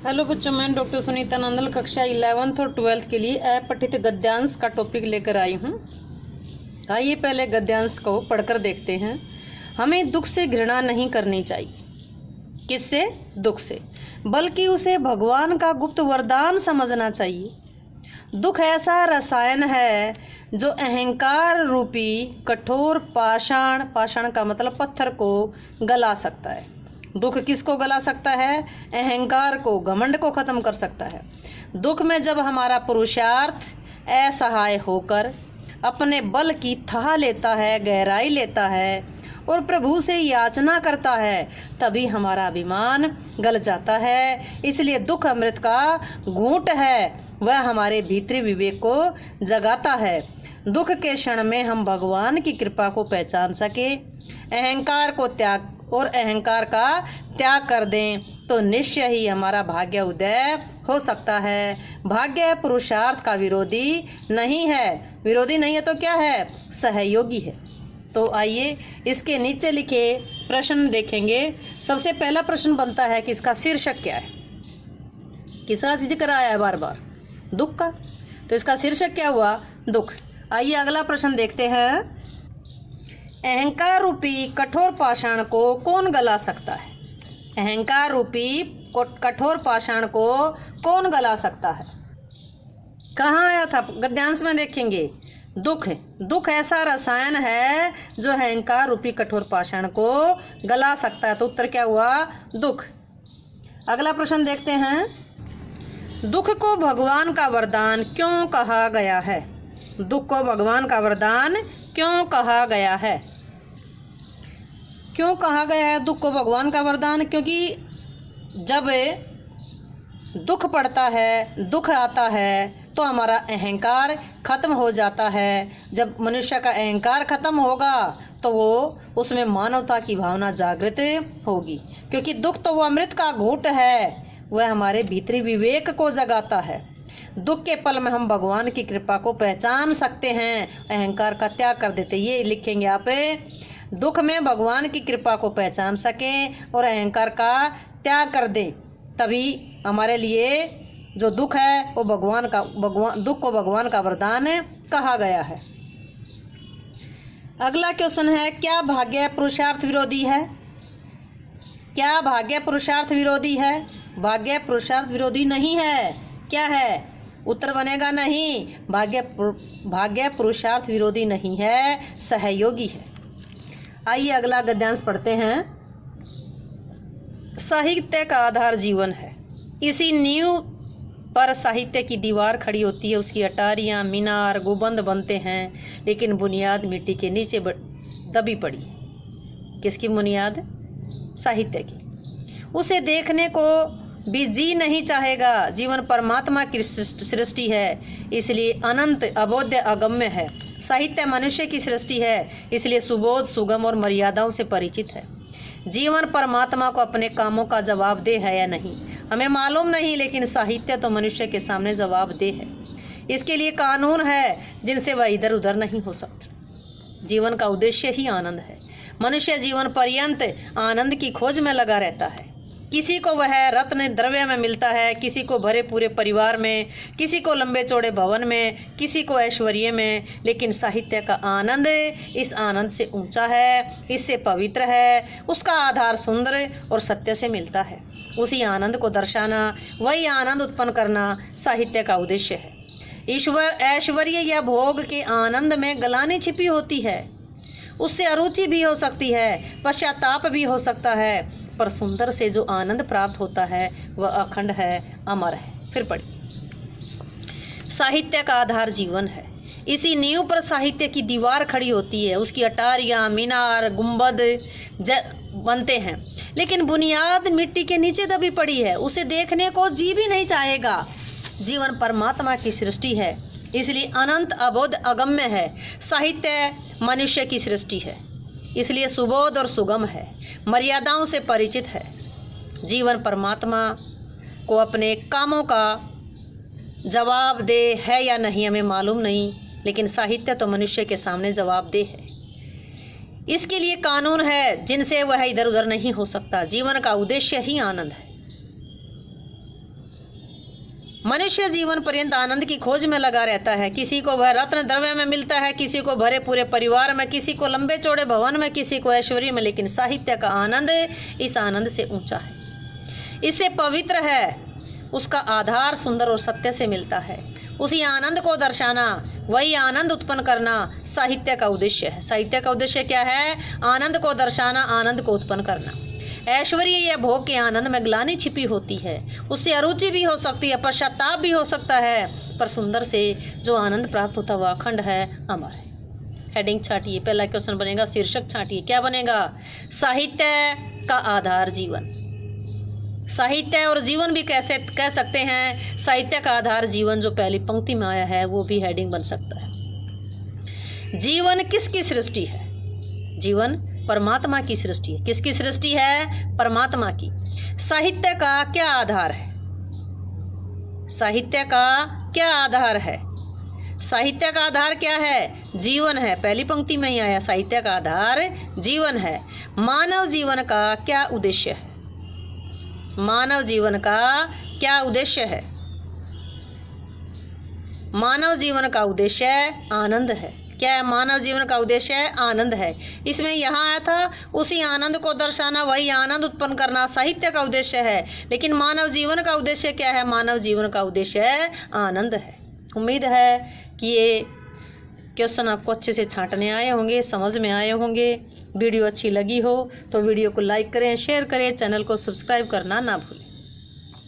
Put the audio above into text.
Hello बच्चों, मैं doctor Sunita Nandal कक्षा 11th और 12th के लिए अपठित गद्यांश का टॉपिक लेकर आई हूँ। आइए पहले गद्यांश को पढ़कर देखते हैं। हमें दुख से घृणा नहीं करनी चाहिए। किससे? दुख से, बल्कि उसे भगवान का गुप्त वरदान समझना चाहिए। दुख ऐसा रसायन है जो अहंकार रूपी कठोर पाषाण का मतलब पत्थर को गला सकता है। दुख किसको गला सकता है? अहंकार को, घमंड को खत्म कर सकता है। दुख में जब हमारा पुरुषार्थ असहाय होकर अपने बल की थाह लेता है, गहराई लेता है और प्रभु से याचना करता है, तभी हमारा अभिमान गल जाता है। इसलिए दुख अमृत का घूंट है, वह हमारे भीतरी विवेक को जगाता है। दुख के क्षण में हम भगवान की कृपा को पहचान सके, अहंकार का त्याग कर दें, तो निश्चय ही हमारा भाग्य उदय हो सकता है। भाग्य पुरुषार्थ का विरोधी नहीं है। विरोधी नहीं है तो क्या है? सहयोगी है। तो आइए इसके नीचे लिखे प्रश्न देखेंगे। सबसे पहला प्रश्न बनता है कि इसका शीर्षक क्या है? किसका जिक्र आया है बार बार? दुख का। तो इसका शीर्षक क्या हुआ? दुख। आइए अगला प्रश्न देखते हैं। अहंकार रूपी कठोर पाषाण को कौन गला सकता है? अहंकार रूपी कठोर पाषाण को कौन गला सकता है? कहाँ आया था? गद्यांश में देखेंगे। दुख ऐसा रसायन है जो अहंकार रूपी कठोर पाषाण को गला सकता है। तो उत्तर क्या हुआ? दुख। अगला प्रश्न देखते हैं। दुख को भगवान का वरदान क्यों कहा गया है? दुख को भगवान का वरदान क्यों कहा गया है? क्यों कहा गया है दुख को भगवान का वरदान? क्योंकि जब दुख पड़ता है, दुख आता है, तो हमारा अहंकार खत्म हो जाता है। जब मनुष्य का अहंकार खत्म होगा तो वो उसमें मानवता की भावना जागृत होगी। क्योंकि दुख तो वो अमृत का घूंट है, वह हमारे भीतरी विवेक को जगाता है। दुख के पल में हम भगवान की कृपा को पहचान सकते हैं, अहंकार का त्याग कर देते। ये लिखेंगे आप, दुख में भगवान की कृपा को पहचान सकें और अहंकार का त्याग कर दें, तभी हमारे लिए जो दुख है वो दुख को भगवान का वरदान कहा गया है। अगला क्वेश्चन है, क्या भाग्य पुरुषार्थ विरोधी है? क्या भाग्य पुरुषार्थ विरोधी है? भाग्य पुरुषार्थ विरोधी नहीं है। क्या है? उत्तर बनेगा नहीं। भाग्य पुरुषार्थ विरोधी नहीं है, सहयोगी है। आइए अगला गद्यांश पढ़ते हैं। साहित्य का आधार जीवन है। इसी नींव पर साहित्य की दीवार खड़ी होती है, उसकी अटारियां, मीनार, गुंबद बनते हैं, लेकिन बुनियाद मिट्टी के नीचे दबी पड़ी है। किसकी बुनियाद? साहित्य की। उसे देखने को भी जी नहीं चाहेगा। जीवन परमात्मा की सृष्टि है, इसलिए अनंत, अबोध्य, अगम्य है। साहित्य मनुष्य की सृष्टि है, इसलिए सुबोध, सुगम और मर्यादाओं से परिचित है। जीवन परमात्मा को अपने कामों का जवाबदेह है या नहीं हमें मालूम नहीं, लेकिन साहित्य तो मनुष्य के सामने जवाबदेह है। इसके लिए कानून है जिनसे वह इधर उधर नहीं हो सकता। जीवन का उद्देश्य ही आनंद है। मनुष्य जीवन पर्यंत आनंद की खोज में लगा रहता है। किसी को वह रत्न द्रव्य में मिलता है, किसी को भरे पूरे परिवार में, किसी को लंबे चौड़े भवन में, किसी को ऐश्वर्य में, लेकिन साहित्य का आनंद इस आनंद से ऊंचा है, इससे पवित्र है। उसका आधार सुंदर और सत्य से मिलता है। उसी आनंद को दर्शाना, वही आनंद उत्पन्न करना साहित्य का उद्देश्य है। ऐश्वर्य या भोग के आनंद में गलानी छिपी होती है, उससे अरुचि भी हो सकती है, पश्चाताप भी हो सकता है, पर सुंदर से जो आनंद प्राप्त होता है वह अखंड है, अमर है। फिर पढ़िए। साहित्य का आधार जीवन है। इसी नींव पर साहित्य की दीवार खड़ी होती है, उसकी अटारियां, मीनार, गुंबद बनते हैं, लेकिन बुनियाद मिट्टी के नीचे दबी पड़ी है। उसे देखने को जी भी नहीं चाहेगा। जीवन परमात्मा की सृष्टि है, इसलिए अनंत, अबोध, अगम्य है। साहित्य मनुष्य की सृष्टि है, इसलिए सुबोध और सुगम है, मर्यादाओं से परिचित है। जीवन परमात्मा को अपने कामों का जवाब दे है या नहीं हमें मालूम नहीं, लेकिन साहित्य तो मनुष्य के सामने जवाब दे है। इसके लिए कानून है जिनसे वह इधर उधर नहीं हो सकता। जीवन का उद्देश्य ही आनंद है। मनुष्य जीवन पर्यंत आनंद की खोज में लगा रहता है। किसी को वह रत्न द्रव्य में मिलता है, किसी को भरे पूरे परिवार में, किसी को लंबे चौड़े भवन में, किसी को ऐश्वर्य में, लेकिन साहित्य का आनंद इस आनंद से ऊंचा है, इससे पवित्र है। उसका आधार सुंदर और सत्य से मिलता है। उसी आनंद को दर्शाना, वही आनंद उत्पन्न करना साहित्य का उद्देश्य है। साहित्य का उद्देश्य क्या है? आनंद को दर्शाना, आनंद को उत्पन्न करना। ऐश्वर्य या भोग के आनंद में ग्लानि छिपी होती है, उससे अरुचि भी हो सकती है, पश्चाताप भी हो सकता है, पर सुंदर से जो आनंद प्राप्त होता वह अखंड है, अमर है। हेडिंग छाटिए, पहला क्वेश्चन बनेगा, शीर्षक छाटिए, क्या बनेगा? साहित्य का आधार जीवन। साहित्य और जीवन भी कैसे कह सकते हैं। साहित्य का आधार जीवन, जो पहली पंक्ति में आया है, वो भी हेडिंग बन सकता है। जीवन किसकी सृष्टि है? जीवन परमात्मा की सृष्टि है। किसकी सृष्टि है? परमात्मा की। साहित्य का क्या आधार है? साहित्य का क्या आधार है? साहित्य का आधार क्या है? जीवन है। पहली पंक्ति में ही आया, साहित्य का आधार जीवन है। मानव जीवन का क्या उद्देश्य है? मानव जीवन का क्या उद्देश्य है? मानव जीवन का उद्देश्य आनंद है। क्या है मानव जीवन का उद्देश्य? आनंद है। इसमें यहाँ आया था, उसी आनंद को दर्शाना, वही आनंद उत्पन्न करना साहित्य का उद्देश्य है। लेकिन मानव जीवन का उद्देश्य क्या है? मानव जीवन का उद्देश्य आनंद है। उम्मीद है कि ये क्वेश्चन आपको अच्छे से छांटने आए होंगे, समझ में आए होंगे। वीडियो अच्छी लगी हो तो वीडियो को लाइक करें, शेयर करें, चैनल को सब्सक्राइब करना ना भूलें।